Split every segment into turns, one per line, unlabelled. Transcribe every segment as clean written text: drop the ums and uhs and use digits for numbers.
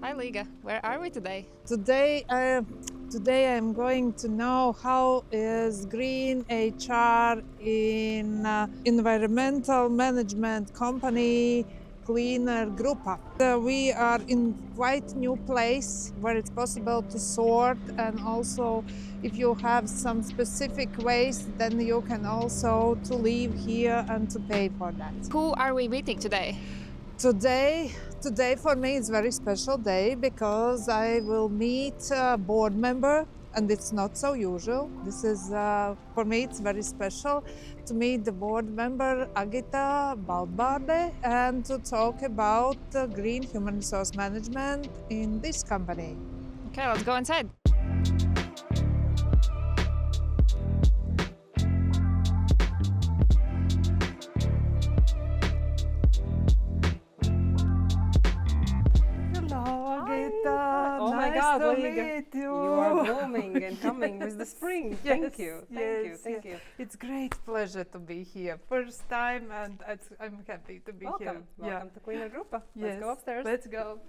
Hi Liga, where are we today?
Today I'm going to know how is green HR in environmental management company CleanR Grupa. We are in quite new place where it's possible to sort, and also if you have some specific waste, then you can also to live here and to pay for that.
Who are we meeting today?
Today for me it's very special day because I will meet a board member, and it's not so usual. This is for me it's very special to meet the board member Agita Baltbārde and to talk about green human resource management in this company.
Okay, let's go inside.
Hello, Agita.
Oh my
Nice
God,
to
Liga.
meet you.
You are blooming and coming with the spring. Thank you. Thank you.
It's great pleasure to be here. First time, and I'm happy to be here.
Welcome to CleanR Grupa.
Yes.
Let's go upstairs.
Let's go.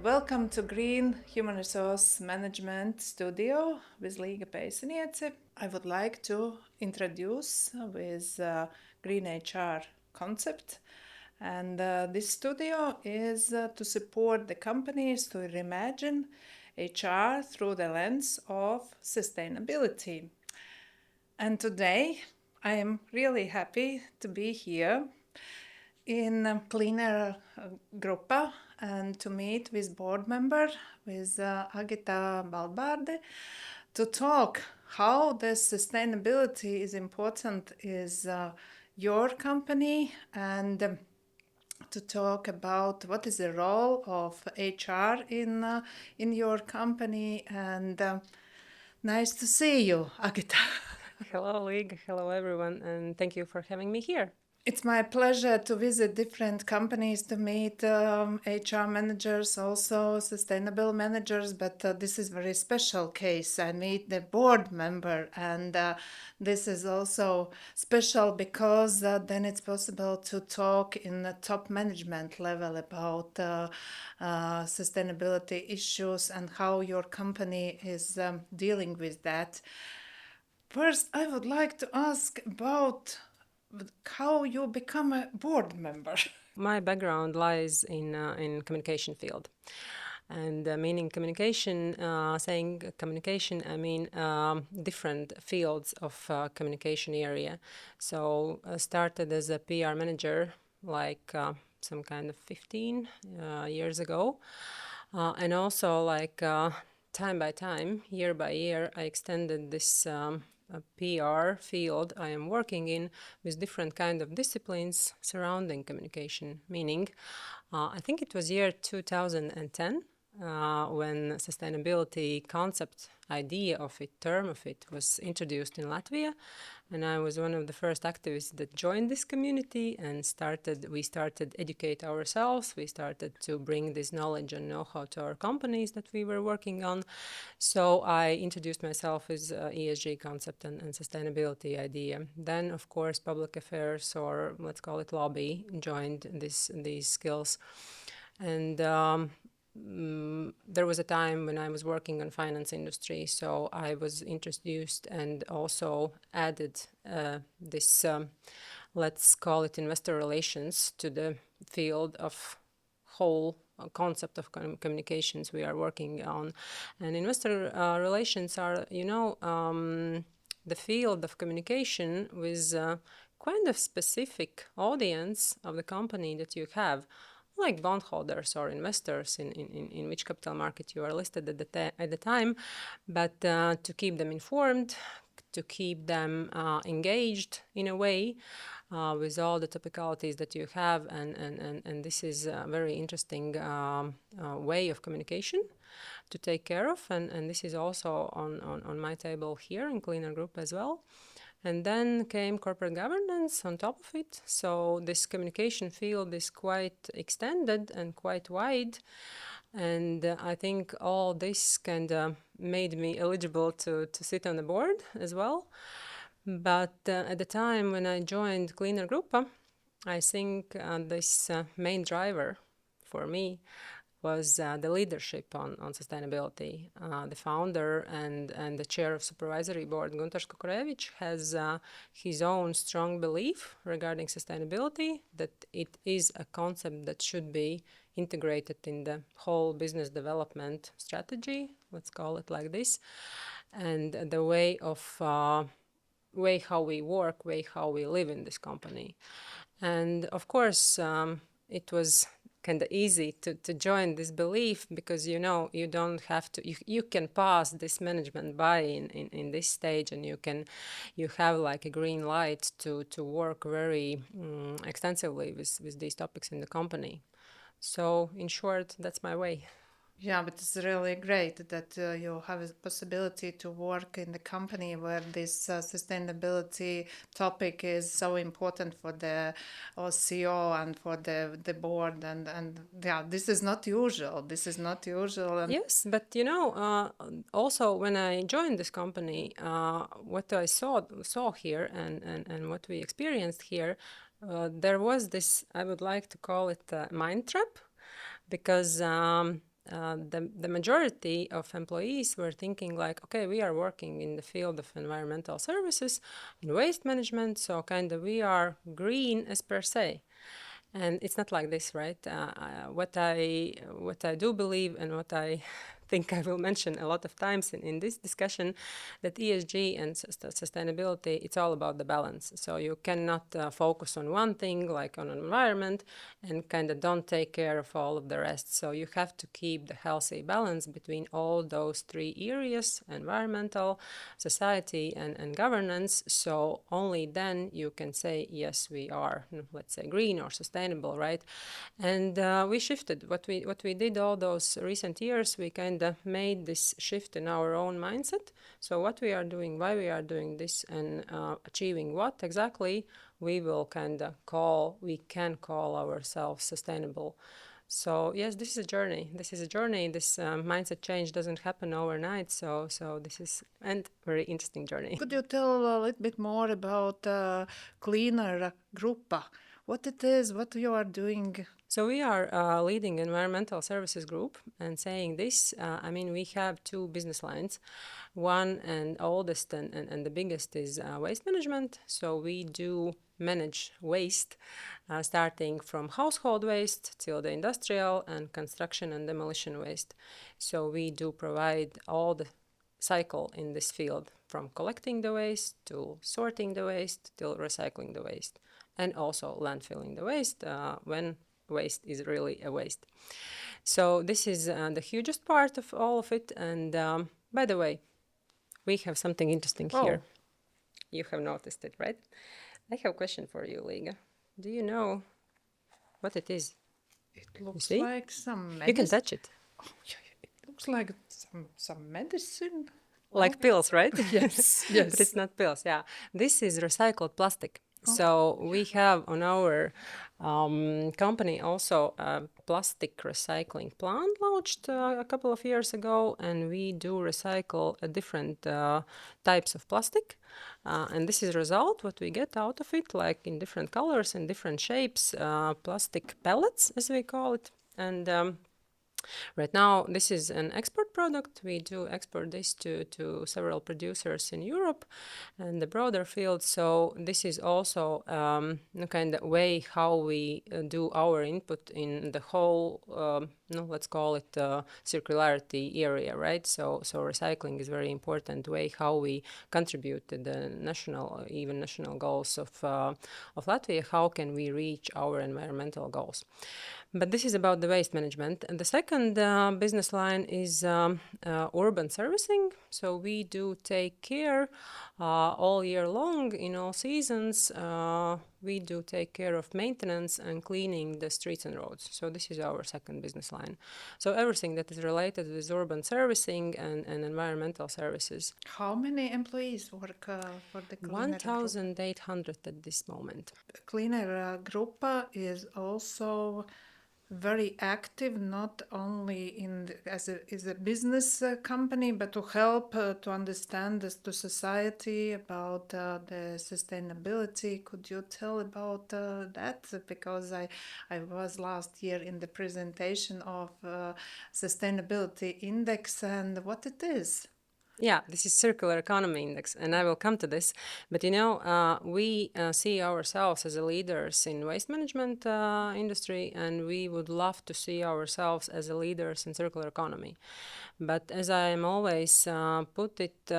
Welcome to Green Human Resource Management Studio with Liga Peiseniece. I would like to introduce with Green HR concept. And this studio is to support the companies to reimagine HR through the lens of sustainability. And today I am really happy to be here in CleanR Grupa and to meet with board member, with Agita Baltbārde, to talk how the sustainability is important is your company, and to talk about what is the role of HR in your company. And nice to see you, Agita.
Hello, Liga. Hello, everyone. And thank you for having me here.
It's my pleasure to visit different companies, to meet HR managers, also sustainable managers, but this is a very special case. I meet the board member, and this is also special because then it's possible to talk in the top management level about sustainability issues and how your company is dealing with that. First, I would like to ask about how you become a board member.
My background lies in communication field. And meaning communication, saying communication, I mean different fields of communication area. So I started as a PR manager like some kind of 15 years ago. And also like time by time, year by year, I extended this PR field I am working in with different kind of disciplines surrounding communication, meaning I think it was year 2010 when sustainability concept idea of it, term of it, was introduced in Latvia, and I was one of the first activists that joined this community and we started educate ourselves. We started to bring this knowledge and know-how to our companies that we were working on. So I introduced myself as ESG concept and sustainability idea. Then, of course, public affairs, or let's call it lobby, joined these skills. And there was a time when I was working on finance industry, so I was introduced and also added this, let's call it investor relations, to the field of whole concept of communications we are working on. And investor relations are, the field of communication with kind of specific audience of the company that you have, like bondholders or investors in which capital market you are listed at the time, but to keep them informed, to keep them engaged in a way with all the topicalities that you have, and this is a very interesting way of communication to take care of, and this is also on my table here in CleanR Group as well. And then came corporate governance on top of it. So this communication field is quite extended and quite wide. And I think all this kind of made me eligible to sit on the board as well. But at the time when I joined CleanR Grupa, I think this main driver for me was the leadership on sustainability. The founder and the chair of supervisory board, Gunārs Kukurēvičs, has his own strong belief regarding sustainability, that it is a concept that should be integrated in the whole business development strategy, let's call it like this, and the way how we work, way how we live in this company. And of course, it was kind of easy to join this belief, because you don't have to, you can pass this management by in this stage, and you have like a green light to work very extensively with these topics in the company. So in short, that's my way.
Yeah, but it's really great that you have a possibility to work in the company where this sustainability topic is so important for the CEO and for the board. And yeah, this is not usual. This is not usual. And
Yes, but also when I joined this company, what I saw here and what we experienced here, there was this, I would like to call it a mind trap, because the majority of employees were thinking like, okay, we are working in the field of environmental services and waste management, so kind of we are green as per se. And it's not like this, right? What I do believe, and what I think I will mention a lot of times in this discussion, that ESG and sustainability, it's all about the balance. So you cannot focus on one thing, like on environment, and kind of don't take care of all of the rest. So you have to keep the healthy balance between all those three areas: environmental, society, and governance. So only then you can say, yes, we are, let's say, green or sustainable, right? And we shifted. What we did all those recent years, we kind of made this shift in our own mindset. So what we are doing, why we are doing this, and achieving what exactly, we can call ourselves sustainable. So yes, this is a journey. This mindset change doesn't happen overnight. So this is a very interesting journey.
could you tell a little bit more about CleanR Grupa? What it is, what you are doing?
So we are a leading environmental services group, and saying this, we have two business lines. One and oldest and the biggest is waste management. So we do manage waste, starting from household waste till the industrial and construction and demolition waste. So we do provide all the cycle in this field, from collecting the waste to sorting the waste till recycling the waste, and also landfilling the waste when waste is really a waste. So this is the hugest part of all of it. And by the way, we have something interesting here. You have noticed it, right? I have a question for you, Liga. Do you know what it is?
It looks like some medicine.
You can touch it.
Oh, yeah, it looks like some medicine.
Like pills, right?
Yes.
But it's not pills, yeah. This is recycled plastic. So we have on our company also a plastic recycling plant launched a couple of years ago, and we do recycle different types of plastic. And this is a result, what we get out of it, like in different colors and different shapes, plastic pellets, as we call it. And right now, this is an export product. We do export this to several producers in Europe and the broader field. So this is also kind of way how we do our input in the whole, let's call it circularity area, right? So recycling is very important way how we contribute to the national goals of Latvia. How can we reach our environmental goals? But this is about the waste management. And the second business line is urban servicing. So we do take care all year long, in all seasons. We do take care of maintenance and cleaning the streets and roads. So this is our second business line. So everything that is related with urban servicing and environmental services.
How many employees work for the CleanR Group?
1,800 at this moment.
CleanR Grupa is also very active, not only as a business company, but to help to understand this to society about the sustainability. Could you tell about that? Because I was last year in the presentation of sustainability index and what it is.
Yeah, this is Circular Economy Index, and I will come to this. But we see ourselves as leaders in waste management industry, and we would love to see ourselves as leaders in circular economy. But as I am always put it,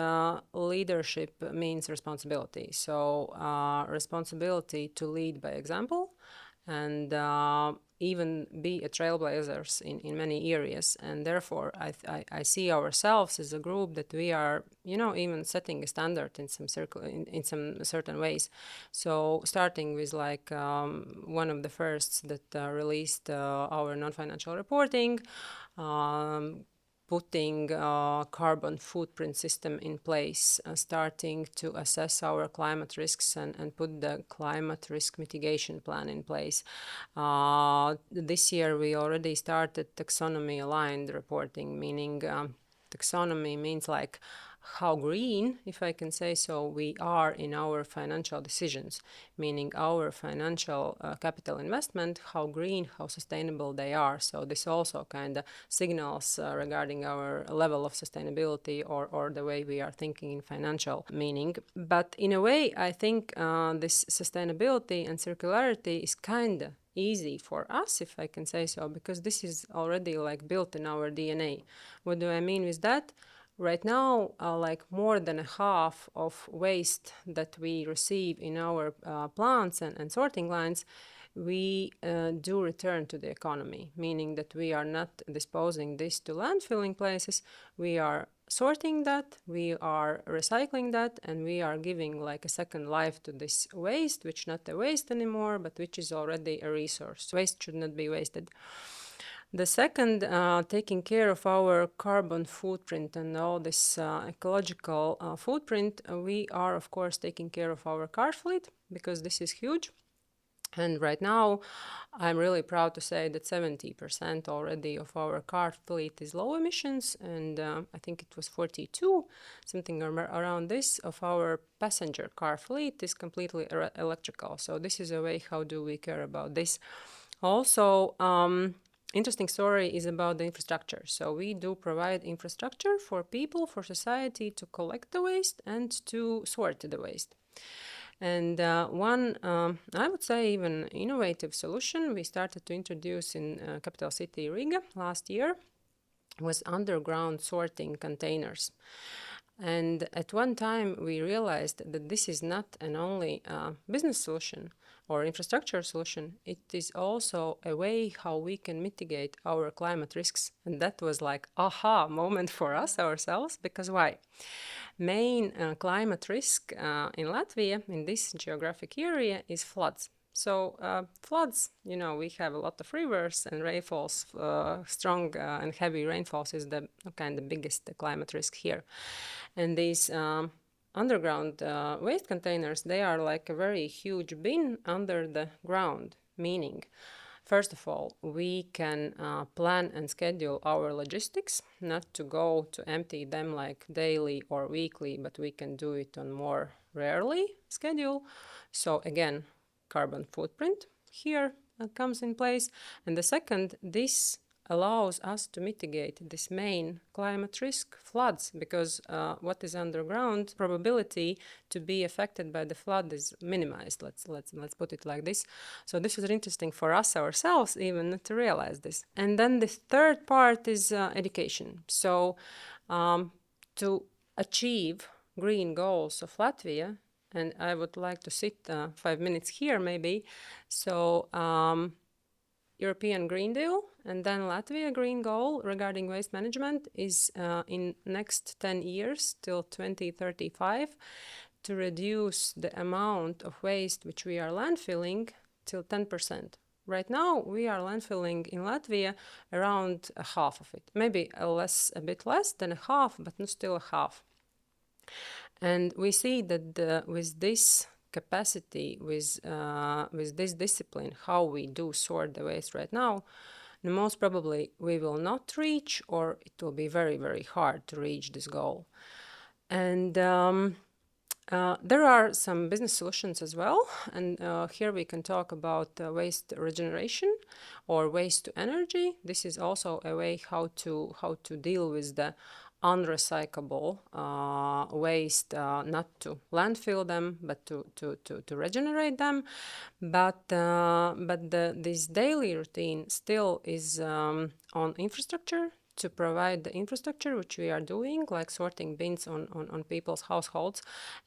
leadership means responsibility. So responsibility to lead by example, and even be a trailblazers in many areas. And therefore, I see ourselves as a group that we are, even setting a standard in some in some certain ways. So starting with like one of the firsts that released our non-financial reporting, putting a carbon footprint system in place, starting to assess our climate risks and put the climate risk mitigation plan in place. This year we already started taxonomy aligned reporting, meaning taxonomy means like how green, if I can say so, we are in our financial decisions, meaning our financial capital investment, how green, how sustainable they are. So this also kind of signals regarding our level of sustainability or the way we are thinking in financial meaning. But in a way, I think this sustainability and circularity is kind of easy for us, if I can say so, because this is already like built in our DNA. What do I mean with that? Right now, like more than a half of waste that we receive in our plants and sorting lines, we do return to the economy, meaning that we are not disposing this to landfilling places. We are sorting that, we are recycling that, and we are giving like a second life to this waste, which not a waste anymore, but which is already a resource. Waste should not be wasted. The second, taking care of our carbon footprint and all this ecological footprint, we are, of course, taking care of our car fleet, because this is huge. And right now, I'm really proud to say that 70% already of our car fleet is low emissions, and I think it was 42, something around this, of our passenger car fleet is completely electrical. So this is a way how do we care about this. Also, interesting story is about the infrastructure. So we do provide infrastructure for people, for society to collect the waste and to sort the waste. And one, I would say, even innovative solution we started to introduce in capital city Riga last year was underground sorting containers. And at one time we realized that this is not an only business solution or infrastructure solution, it is also a way how we can mitigate our climate risks. And that was like aha moment for us ourselves, because why? Main climate risk in Latvia, in this geographic area, is floods. So floods, we have a lot of rivers and rainfalls, strong and heavy rainfalls is the kind of biggest climate risk here. And these underground waste containers, they are like a very huge bin under the ground, meaning, first of all, we can plan and schedule our logistics, not to go to empty them like daily or weekly, but we can do it on more rarely schedule. So again, carbon footprint here comes in place. And the second, this allows us to mitigate this main climate risk, floods, because what is underground, probability to be affected by the flood is minimized. Let's put it like this. So this was interesting for us ourselves even to realize this. And then the third part is education. So to achieve green goals of Latvia, and I would like to sit 5 minutes here maybe. So European Green Deal and then Latvia Green Goal regarding waste management is in next 10 years till 2035 to reduce the amount of waste which we are landfilling till 10%. Right now we are landfilling in Latvia around a half of it, maybe a bit less than a half, but not still a half. And we see that with this capacity, with this discipline, how we do sort the waste right now, and most probably we will not reach, or it will be very, very hard to reach this goal. And there are some business solutions as well, and here we can talk about waste regeneration or waste to energy. This is also a way how to deal with the unrecyclable waste, not to landfill them, but to regenerate them. But this daily routine still is on infrastructure, to provide the infrastructure, which we are doing, like sorting bins on people's households,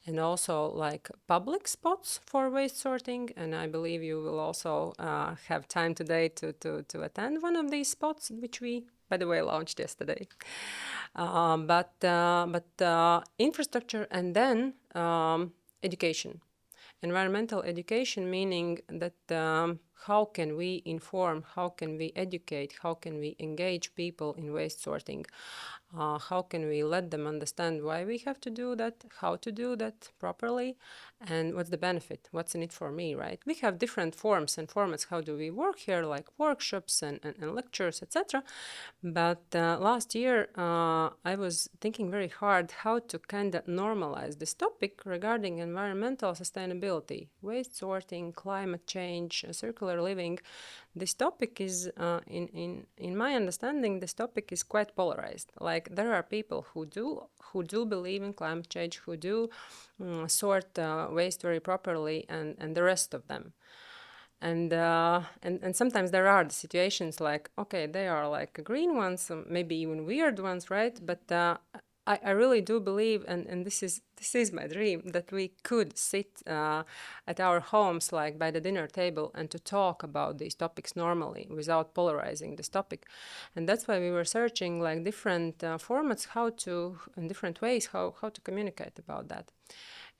and also like public spots for waste sorting. And I believe you will also have time today to attend one of these spots, which we, by the way, launched yesterday. But infrastructure, and then education. Environmental education, meaning that how can we inform, how can we educate, how can we engage people in waste sorting? How can we let them understand why we have to do that, how to do that properly, and what's the benefit, what's in it for me, right? We have different forms and formats. How do we work here, like workshops and lectures, etc. But last year I was thinking very hard how to kind of normalize this topic regarding environmental sustainability, waste sorting, climate change, circular living. This topic is, in my understanding, this topic is quite polarized. Like there are people who do believe in climate change, who do sort waste very properly, and the rest of them. And sometimes there are the situations like, okay, they are like green ones, maybe even weird ones, right? But I really do believe, and this is my dream, that we could sit at our homes, like by the dinner table, and to talk about these topics normally without polarizing this topic. And that's why we were searching like different formats, in different ways, how to communicate about that.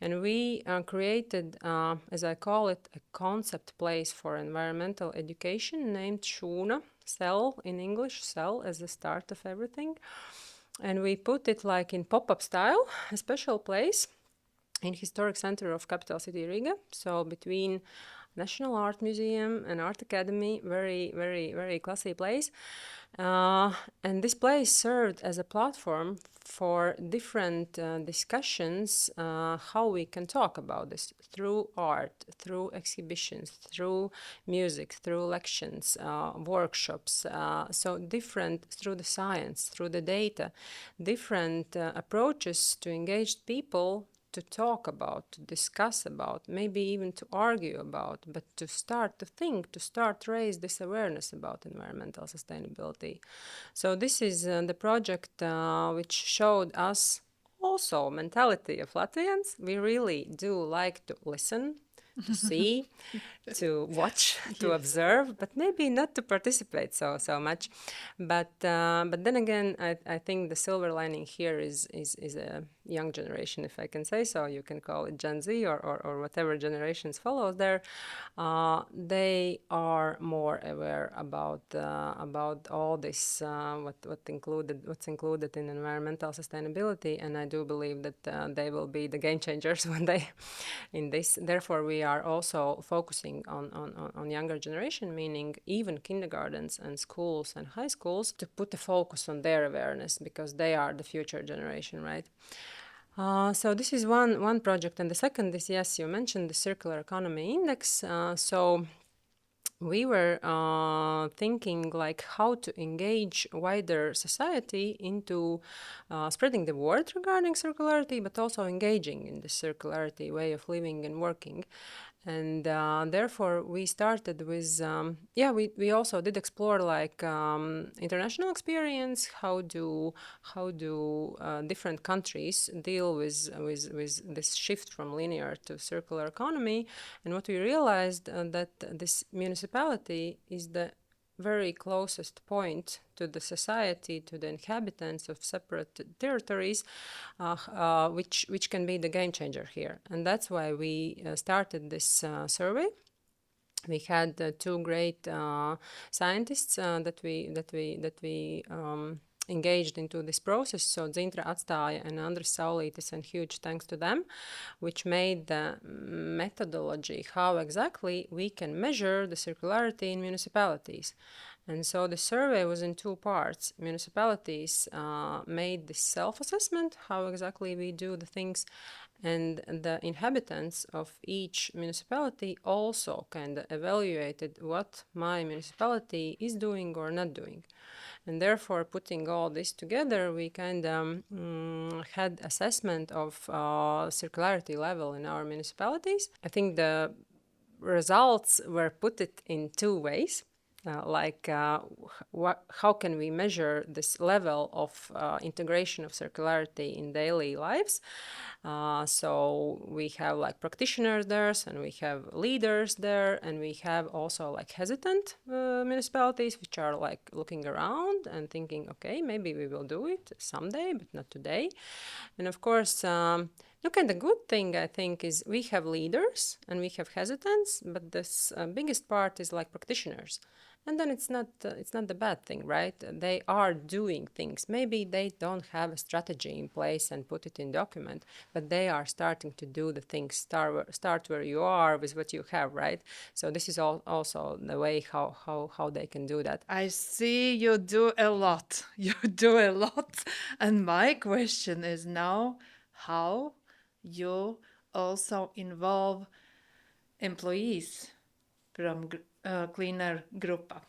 And we created, as I call it, a concept place for environmental education named Šūna, cell in English, cell as the start of everything. And we put it like in pop-up style, a special place in historic center of capital city Riga. So between National Art Museum and Art Academy, very, very, very classy place. And this place served as a platform for different discussions, how we can talk about this through art, through exhibitions, through music, through lections, workshops, so different, through the science, through the data, different approaches to engage people to talk about, to discuss about, maybe even to argue about, but to start to think, to start raise this awareness about environmental sustainability. So this is the project which showed us also mentality of Latvians. We really do like to listen, to see, to watch, to observe, but maybe not to participate so much. But then again, I think the silver lining here is a young generation, if I can say so. You can call it Gen Z or whatever generations follows there. They are more aware about all this, what's included in environmental sustainability, and I do believe that they will be the game changers one day in this. Therefore, we are also focusing on younger generation, meaning even kindergartens and schools and high schools, to put the focus on their awareness, because they are the future generation, right? So this is one project, and the second is, yes, you mentioned the Circular Economy Index. So we were thinking like how to engage wider society into spreading the word regarding circularity, but also engaging in the circularity way of living and working. And therefore we started with, we also did explore like international experience, how do different countries deal with this shift from linear to circular economy. And what we realized that this municipality is the very closest point to the society, to the inhabitants of separate territories, which can be the game changer here. And that's why we started this survey. We had two great scientists that we engaged into this process. So Dzintra Atstāja and Andris Saulītis, and huge thanks to them, which made the methodology how exactly we can measure the circularity in municipalities. And so the survey was in two parts. Municipalities made this self-assessment, how exactly we do the things, and the inhabitants of each municipality also kind of evaluated what my municipality is doing or not doing. And therefore, putting all this together, we kind of had assessment of circularity level in our municipalities. I think the results were put it in two ways. How can we measure this level of integration of circularity in daily lives? So we have like practitioners there, and we have leaders there, and we have also like hesitant municipalities which are like looking around and thinking, okay, maybe we will do it someday, but not today. And of course, kind of good thing I think is we have leaders and we have hesitants, but this biggest part is like practitioners. And then it's not the bad thing, right? They are doing things. Maybe they don't have a strategy in place and put it in document, but they are starting to do the things. Start where you are with what you have, right? So this is also the way how they can do that.
I see you do a lot. You do a lot. And my question is now how you also involve employees from CleanR Grupa.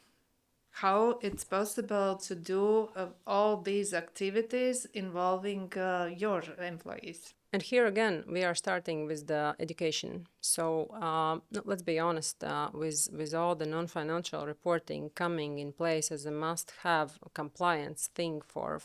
How it's possible to do all these activities involving your employees.
And here again, we are starting with the education. So let's be honest, with all the non-financial reporting coming in place as a must-have compliance thing for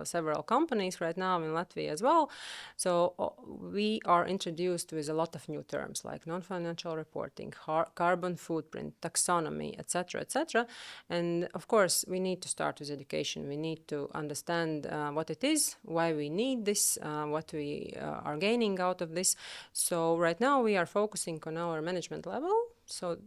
several companies right now in Latvia as well. So we are introduced with a lot of new terms like non-financial reporting, carbon footprint, taxonomy, etc., etc. And of course, we need to start with education. We need to understand what it is, why we need this, what we are gaining out of this. So right now we are focusing on our management level. So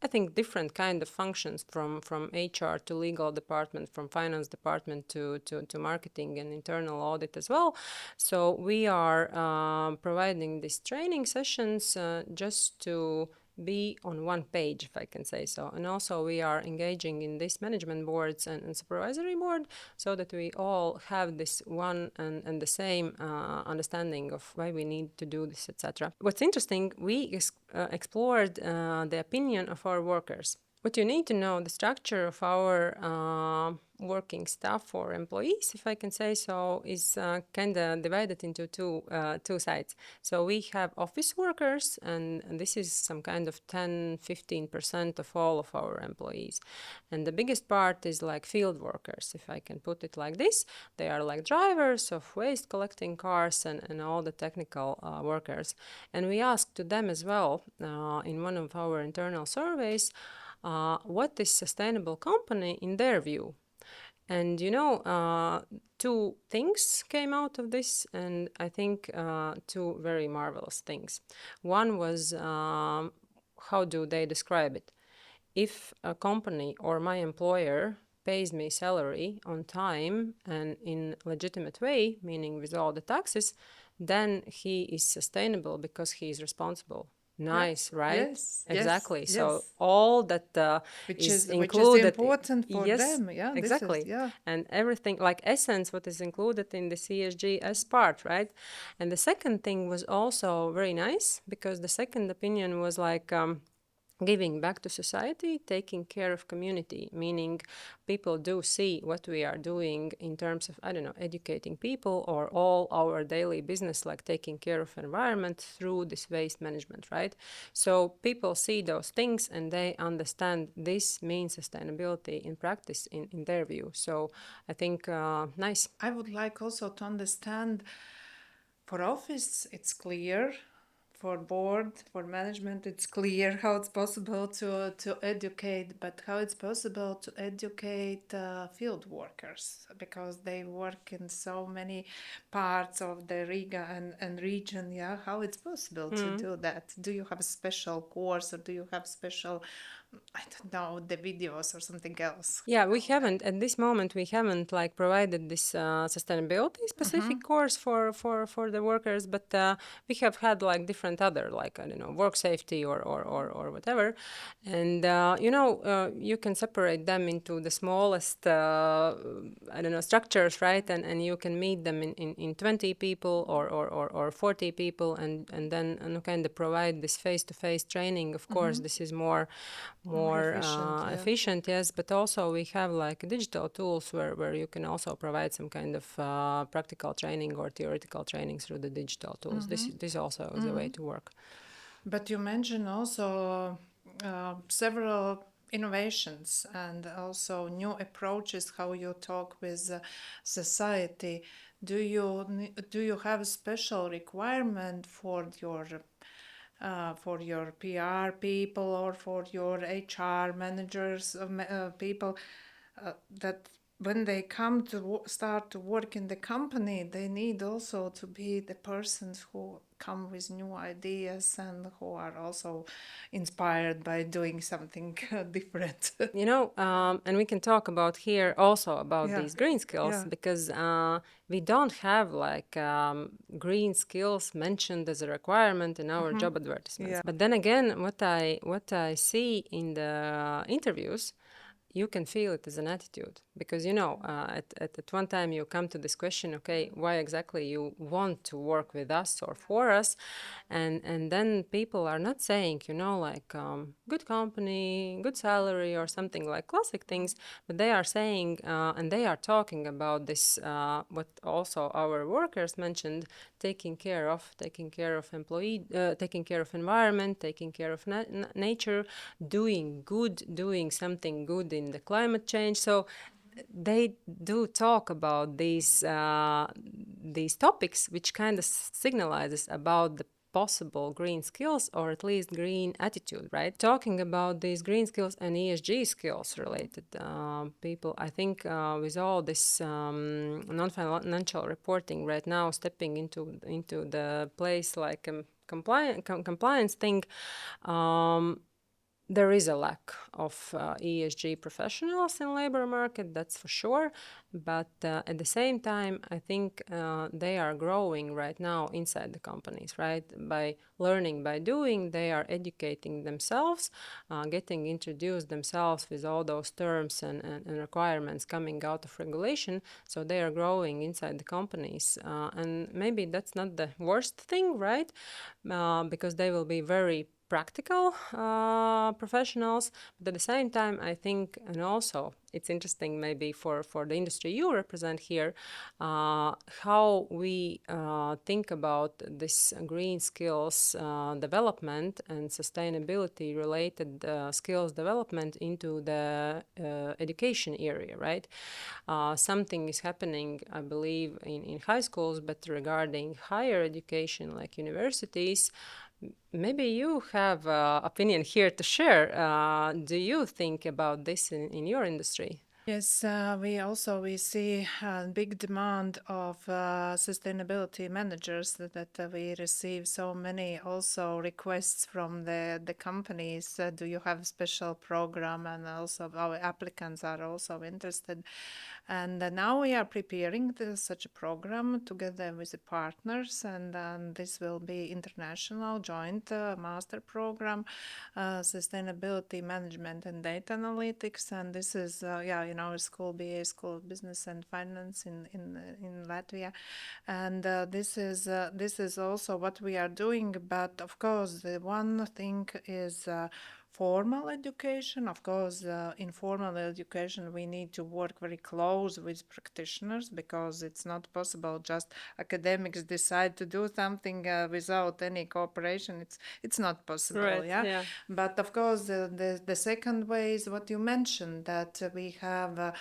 I think different kind of functions from HR to legal department, from finance department to marketing and internal audit as well. So we are providing these training sessions just to be on one page, if I can say so. And also we are engaging in these management boards and supervisory board so that we all have this one and the same understanding of why we need to do this, etc. What's interesting, we explored the opinion of our workers. What you need to know, the structure of our working staff or employees, if I can say so, is kind of divided into two sides. So we have office workers, and this is some kind of 10-15% of all of our employees. And the biggest part is like field workers, if I can put it like this. They are like drivers of waste collecting cars and all the technical workers. And we asked to them as well in one of our internal surveys, what is sustainable company in their view? And two things came out of this, and I think two very marvelous things. One was how do they describe it? If a company or my employer pays me salary on time and in legitimate way, meaning with all the taxes, then he is sustainable because he is responsible. Nice, right?
Yes,
exactly.
Yes,
so
yes.
all that
Which
is
is
included.
important for
yes,
them. Yeah,
exactly.
This is, yeah.
And everything like essence, what is included in the CSG as part, right? And the second thing was also very nice because the second opinion was like giving back to society, taking care of community, meaning people do see what we are doing in terms of, educating people or all our daily business, like taking care of environment through this waste management, right? So people see those things and they understand this means sustainability in practice in their view. So I think nice.
I would like also to understand, for office, it's clear. For board, for management, it's clear how it's possible to educate, but how it's possible to educate field workers, because they work in so many parts of the Riga and region. Yeah, how it's possible to do that? Do you have a special course, or do you have special I don't know, the videos or something else.
Yeah, we haven't at this moment. We haven't like provided this sustainability specific course for the workers, but we have had like different other like I don't know work safety or whatever, and you can separate them into the smallest I don't know structures, right? And you can meet them in 20 people or 40 people, and then kind of provide this face-to-face training. Of course, this is more efficient, yes, but also we have like digital tools where you can also provide some kind of practical training or theoretical training through the digital tools. This also is a way to work.
But you mentioned also several innovations and also new approaches how you talk with society. Do you have a special requirement for your PR people or for your HR managers, people that when they come to start to work in the company, they need also to be the persons who come with new ideas and who are also inspired by doing something different.
And we can talk about here also about
Yeah.
these green skills
Yeah.
because we don't have like green skills mentioned as a requirement in our job advertisements.
Yeah.
But then again, what I see in the interviews, you can feel it as an attitude because at one time you come to this question, okay, why exactly you want to work with us or for us, and then people are not saying like good company, good salary or something like classic things, but they are saying and they are talking about this what also our workers mentioned, taking care of employee, taking care of environment, taking care of nature, doing something good in the climate change. So they do talk about these topics, which kind of signalizes about the possible green skills or at least green attitude, right? Talking about these green skills and ESG skills related people, I think with all this non-financial reporting right now stepping into the place like compliance thing, there is a lack of ESG professionals in labor market, that's for sure. But at the same time, I think they are growing right now inside the companies, right? By learning, by doing, they are educating themselves, getting introduced themselves with all those terms and requirements coming out of regulation. So they are growing inside the companies. And maybe that's not the worst thing, right? Because they will be very practical professionals, but at the same time I think, and also it's interesting maybe for the industry you represent here, how we think about this green skills development and sustainability related skills development into the education area, right? Something is happening, I believe, in high schools, but regarding higher education like universities, maybe you have opinion here to share. Do you think about this in your industry?
Yes, we see a big demand of sustainability managers that we receive so many also requests from the companies. Do you have a special program? And also our applicants are also interested. And now we are preparing such a program together with the partners, and this will be international joint master program, sustainability management and data analytics. And this is in our school, BA School of Business and Finance in Latvia. And this is also what we are doing. But of course, the one thing is formal education. Of course, in formal education, we need to work very close with practitioners because it's not possible just academics decide to do something without any cooperation. It's not possible,
Right,
yeah?
yeah.
But of course, the second way is what you mentioned, that we have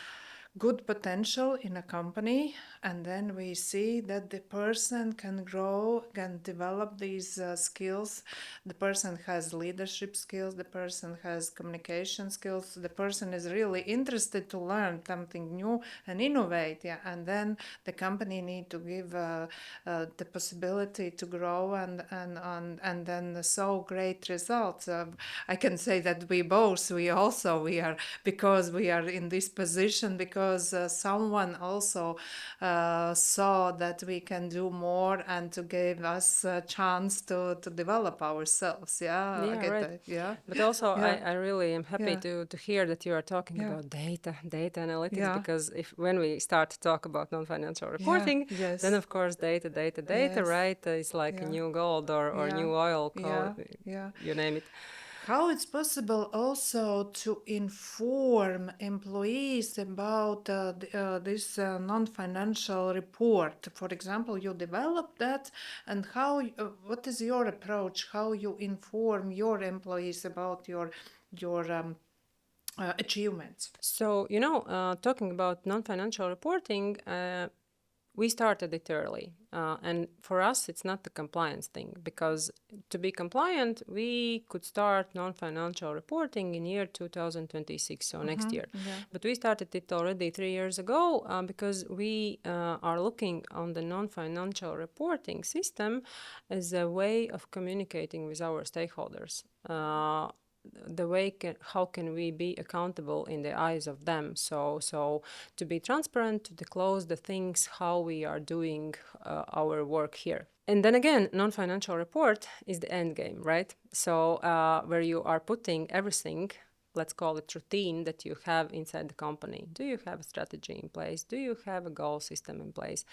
good potential in a company, and then we see that the person can grow, can develop these skills. The person has leadership skills, the person has communication skills, the person is really interested to learn something new and innovate, yeah, and then the company need to give the possibility to grow and then show great results. I can say that we are, because we are in this position, because someone also saw that we can do more and to give us a chance to develop ourselves. Yeah,
Yeah,
Agita,
right.
yeah,
But also,
yeah,
I really am happy
yeah,
to hear that you are talking
yeah,
about data analytics,
yeah,
because when we start to talk about non-financial
yeah,
reporting, then
yes,
of course data,
yes,
right, is like a
yeah,
new gold or
yeah,
new oil,
yeah, yeah.
you name it.
How it's possible also to inform employees about this non-financial report? For example, you develop that, and what is your approach? How you inform your employees about your achievements?
So, talking about non-financial reporting, we started it early. And for us, it's not the compliance thing, because to be compliant, we could start non-financial reporting in year 2026, so next year.
Yeah.
But we started it already 3 years ago because we are looking on the non-financial reporting system as a way of communicating with our stakeholders. The way how can we be accountable in the eyes of them, so to be transparent, to disclose the things how we are doing our work here. And then again, non-financial report is the end game, right? So where you are putting everything, let's call it routine, that you have inside the company. Do you have a strategy in place? Do you have a goal system in place?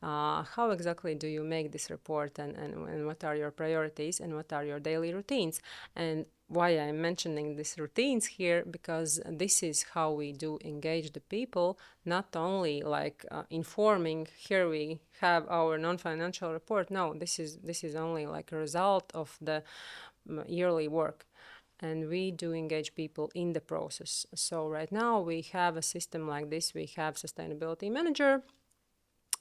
How exactly do you make this report, and what are your priorities, and what are your daily routines? And why I'm mentioning these routines here, because this is how we do engage the people, not only like informing, here we have our non-financial report. No, this is only like a result of the yearly work. And we do engage people in the process. So right now we have a system like this. We have sustainability manager,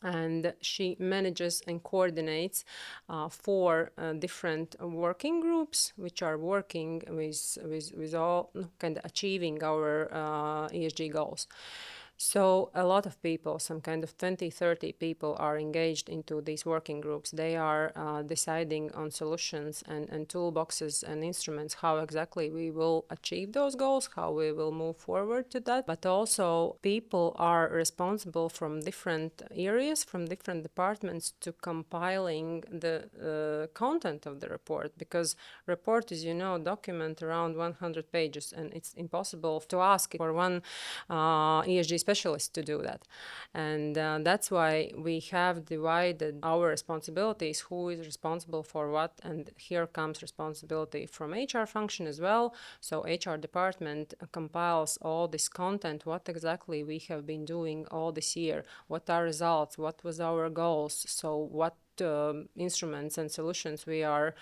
and she manages and coordinates 4 different working groups, which are working with all kind of achieving our ESG goals. So a lot of people, some kind of 20-30 people, are engaged into these working groups. They are deciding on solutions and toolboxes and instruments, how exactly we will achieve those goals, how we will move forward to that. But also people are responsible from different areas, from different departments, to compiling the content of the report, because report is, document around 100 pages, and it's impossible to ask for one ESG specialist to do that. And that's why we have divided our responsibilities, who is responsible for what, and here comes responsibility from HR function as well. So HR department compiles all this content, what exactly we have been doing all this year, what are results, what was our goals, so what instruments and solutions we are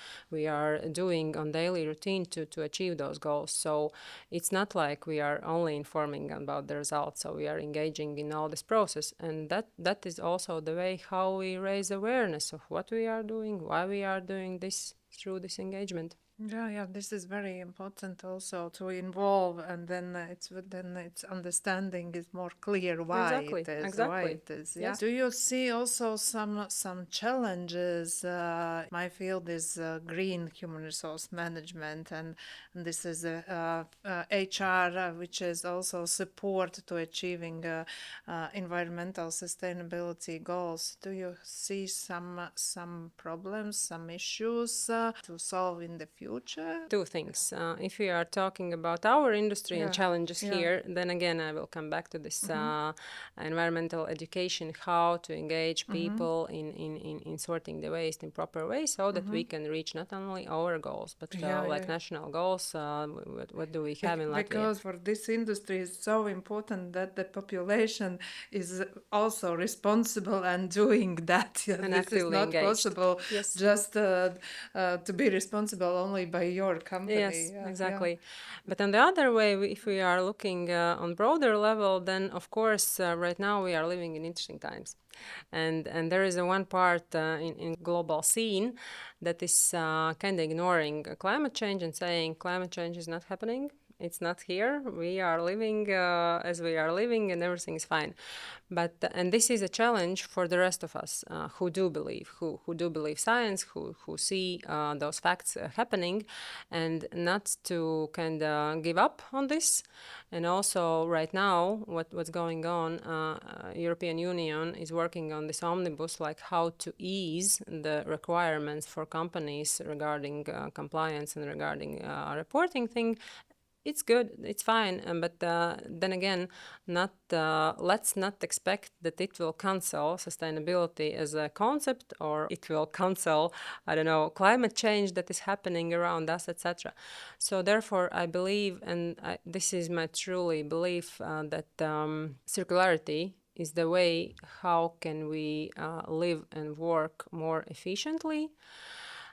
doing on daily routine to achieve those goals. So it's not like we are only informing about the results, so we are engaging in all this process, and that is also the way how we raise awareness of what we are doing, why we are doing this, through this engagement.
Yeah, this is very important also to involve, and then its understanding is more clear why
Exactly.
why it is. Yeah.
Yes.
Do you see also some challenges? My field is green human resource management, and this is HR, which is also support to achieving environmental sustainability goals. Do you see some problems, some issues to solve in the future?
2 things. If we are talking about our industry and challenges
Yeah.
here, then again I will come back to this environmental education, how to engage people in sorting the waste in proper way, so that we can reach not only our goals, but national goals. What do we have in Latvia?
Because for this industry it's so important that the population is also responsible and doing that.
And
this is
actively
not
engaged.
possible
Yes.
just to be responsible only only by your company.
Yes,
Yeah,
exactly. But on the other way, if we are looking on broader level, then of course right now we are living in interesting times, and there is a one part in global scene that is kind of ignoring climate change and saying climate change is not happening. It's not here. We are living as we are living, and everything is fine. But and this is a challenge for the rest of us who do believe, who do believe science, who see those facts happening, and not to kind of give up on this. And also, right now, what's going on? European Union is working on this omnibus, like how to ease the requirements for companies regarding compliance and regarding reporting thing. It's good, it's fine, but then again, not let's not expect that it will cancel sustainability as a concept, or it will cancel, I don't know, climate change that is happening around us, etc. So therefore, I believe, and this is my truly belief, that circularity is the way how can we live and work more efficiently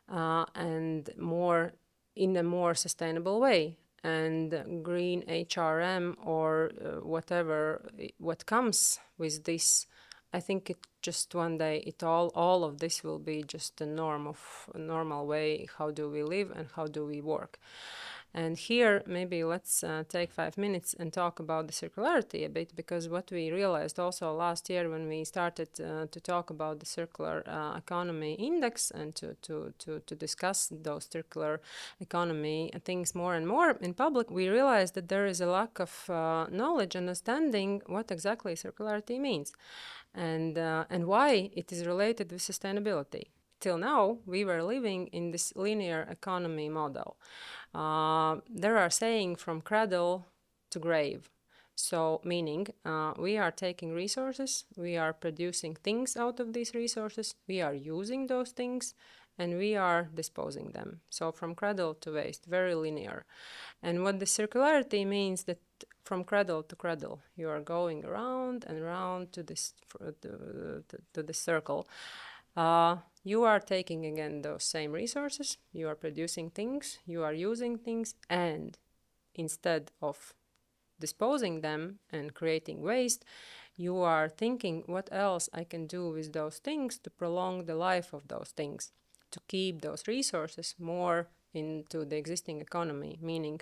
and more in a more sustainable way. And green HRM or whatever what comes with this, I think it just one day all of this will be just a normal way how do we live and how do we work. And here, maybe let's take 5 minutes and talk about the circularity a bit, because what we realized also last year when we started to talk about the circular economy index and to discuss those circular economy things more and more in public, we realized that there is a lack of knowledge, understanding what exactly circularity means and why it is related with sustainability. Till now, we were living in this linear economy model. There are saying from cradle to grave. So, meaning we are taking resources, we are producing things out of these resources, we are using those things, and we are disposing them. So, from cradle to waste, very linear. And what the circularity means that from cradle to cradle, you are going around and around to this to the circle. You are taking again those same resources, you are producing things, you are using things, and instead of disposing them and creating waste, you are thinking what else I can do with those things to prolong the life of those things, to keep those resources more into the existing economy, meaning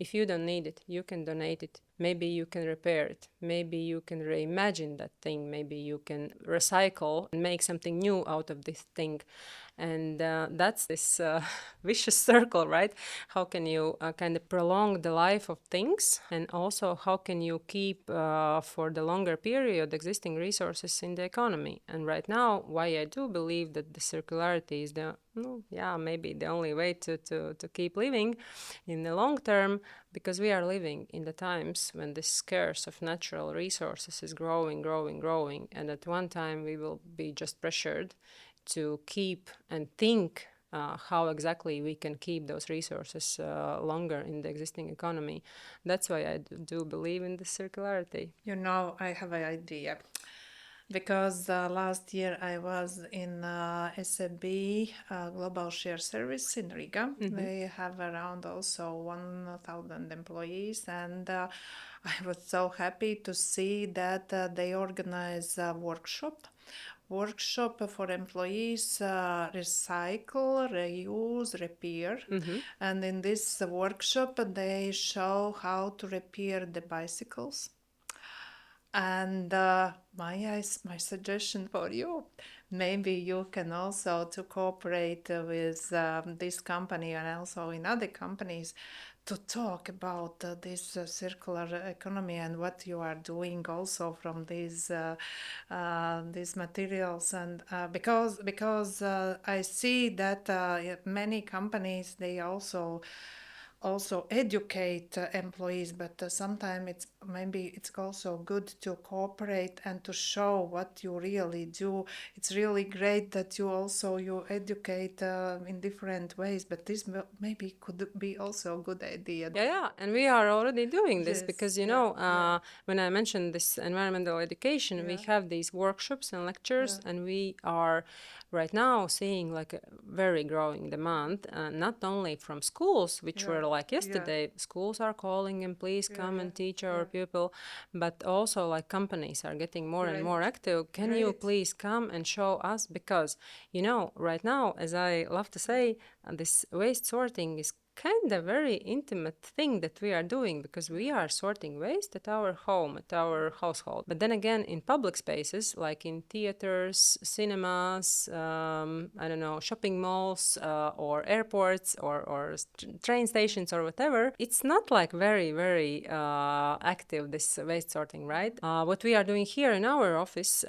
if you don't need it, you can donate it. Maybe you can repair it. Maybe you can reimagine that thing. Maybe you can recycle and make something new out of this thing. And that's this vicious circle, right? How can you kind of prolong the life of things? And also, how can you keep for the longer period existing resources in the economy? And right now, why I do believe that the circularity is maybe the only way to keep living in the long term, because we are living in the times when this scarce of natural resources is growing, and at one time we will be just pressured to keep and think how exactly we can keep those resources longer in the existing economy. That's why I do believe in the circularity.
You know, I have an idea. Because last year I was in SAB Global Share Service in Riga. Mm-hmm. They have around also 1,000 employees, and I was so happy to see that they organize a workshop for employees, recycle, reuse, repair. Mm-hmm. And in this workshop they show how to repair the bicycles. And my suggestion for you, maybe you can also to cooperate with this company and also in other companies to talk about this circular economy and what you are doing also from these materials. And because I see that many companies, they also also educate employees, but sometimes it's also good to cooperate and to show what you really do. It's really great that you educate in different ways, but this maybe could be also a good idea.
Yeah, and we are already doing this
Yes,
because,
yeah.
when I mentioned this environmental education, we
Yeah.
have these workshops and lectures,
Yeah.
and we are right now seeing like a very growing demand, not only from schools, which
Yeah.
were like yesterday, schools are calling and please come and teach our pupil, but also like companies are getting more and more active. Can you
Great.
please come and show us? Because, right now, as I love to say, this waste sorting is kind of very intimate thing that we are doing because we are sorting waste at our home, at our household. But then again, in public spaces, like in theaters, cinemas, I don't know, shopping malls, or airports, or train stations, or whatever, it's not like very, very active, this waste sorting, right? What we are doing here in our office,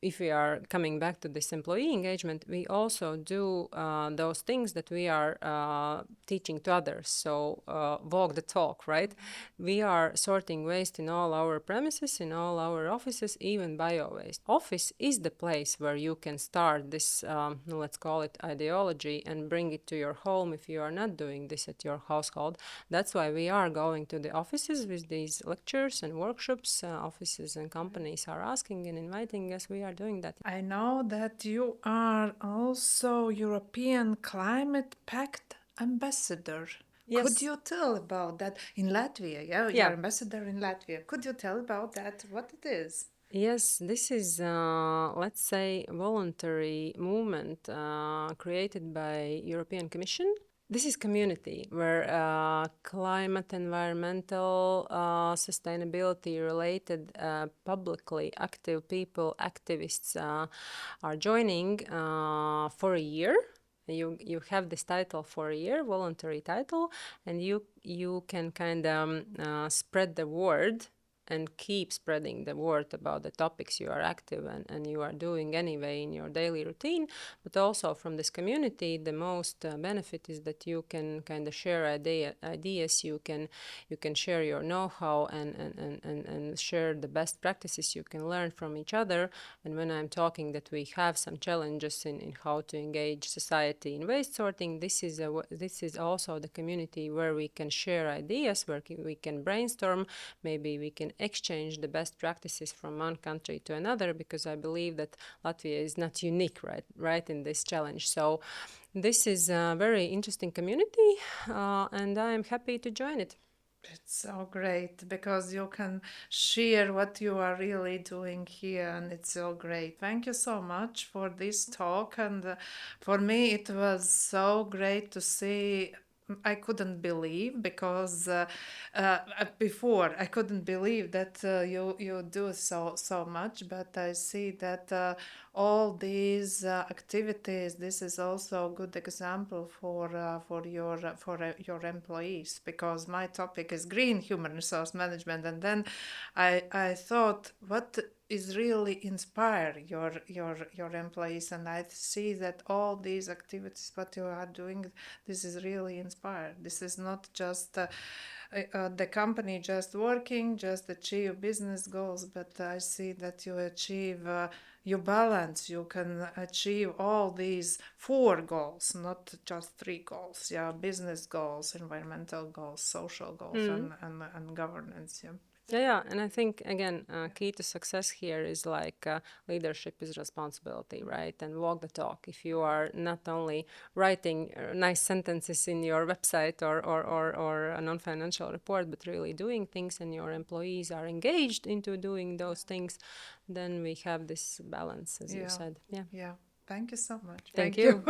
if we are coming back to this employee engagement, we also do those things that we are teaching to others. So walk the talk, right? We are sorting waste in all our premises, in all our offices, even bio-waste. Office is the place where you can start this, let's call it ideology, and bring it to your home if you are not doing this at your household. That's why we are going to the offices with these lectures and workshops. Offices and companies are asking and inviting us. We are doing that.
I know that you are also European Climate Pact ambassador.
Yes.
Could you tell about that in Latvia? Yeah,
Yeah.
you're ambassador in Latvia. Could you tell about that? What it is?
Yes, this is, let's say, voluntary movement created by European Commission. This is community where climate, environmental, sustainability related, publicly active people, activists are joining for a year. You have this title for a year, voluntary title, and you can kind of spread the word and keep spreading the word about the topics you are active and you are doing anyway in your daily routine. But also from this community, the most benefit is that you can kind of share ideas, you can share your know-how and share the best practices you can learn from each other. And when I'm talking that we have some challenges in how to engage society in waste sorting, this is also the community where we can share ideas, where we can brainstorm, maybe we can exchange the best practices from one country to another, because I believe that Latvia is not unique, right in this challenge. So this is a very interesting community, and I am happy to join it.
It's so great because you can share what you are really doing here, and it's so great. Thank you so much for this talk, and for me it was so great to see. I couldn't believe because before I couldn't believe that you do so much, but I see that all these activities. This is also a good example for your employees, because my topic is green human resource management, and then I thought what is really inspire your employees, and I see that all these activities what you are doing, this is really inspired. This is not just the company just working, just achieve business goals, but I see that you achieve you balance, you can achieve all these 4 goals, not just 3 goals. Yeah, business goals, environmental goals, social goals, and governance. Yeah.
Yeah, and I think, again, key to success here is like leadership is responsibility, right? And walk the talk. If you are not only writing nice sentences in your website or a non-financial report, but really doing things and your employees are engaged into doing those things, then we have this balance, as you said. Yeah.
Yeah. Thank you so much.
Thank you.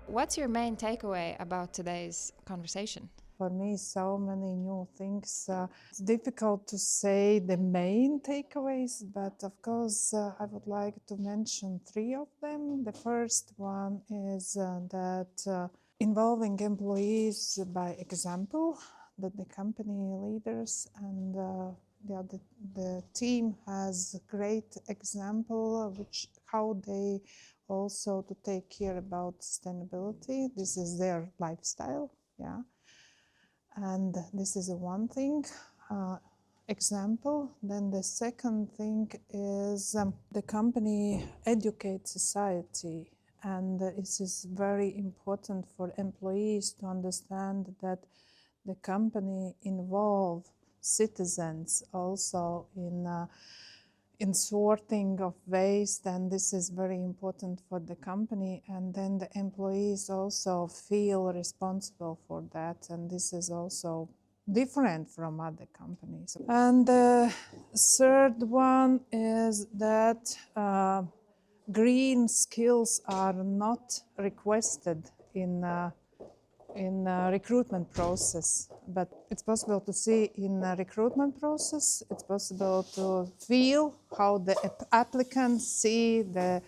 What's your main takeaway about today's conversation?
For me, so many new things. It's difficult to say the main takeaways, but of course, I would like to mention 3 of them. The first one is that involving employees by example, that the company leaders and
the team has great example which how they also to take care about sustainability. This is their lifestyle, yeah. And this is one thing, example. Then the second thing is the company educates society, and this is very important for employees to understand that the company involve citizens also in sorting of waste, and this is very important for the company, and then the employees also feel responsible for that, and this is also different from other companies. And the third one is that green skills are not requested in recruitment process, but it's possible to see in a recruitment process. It's possible to feel how the applicants see the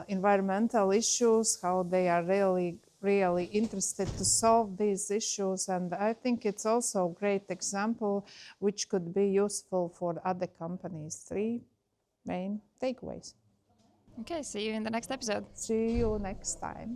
environmental issues, how they are really interested to solve these issues, and I think it's also a great example which could be useful for other companies. 3 main takeaways.
Okay, see you in the next episode.
See you next time.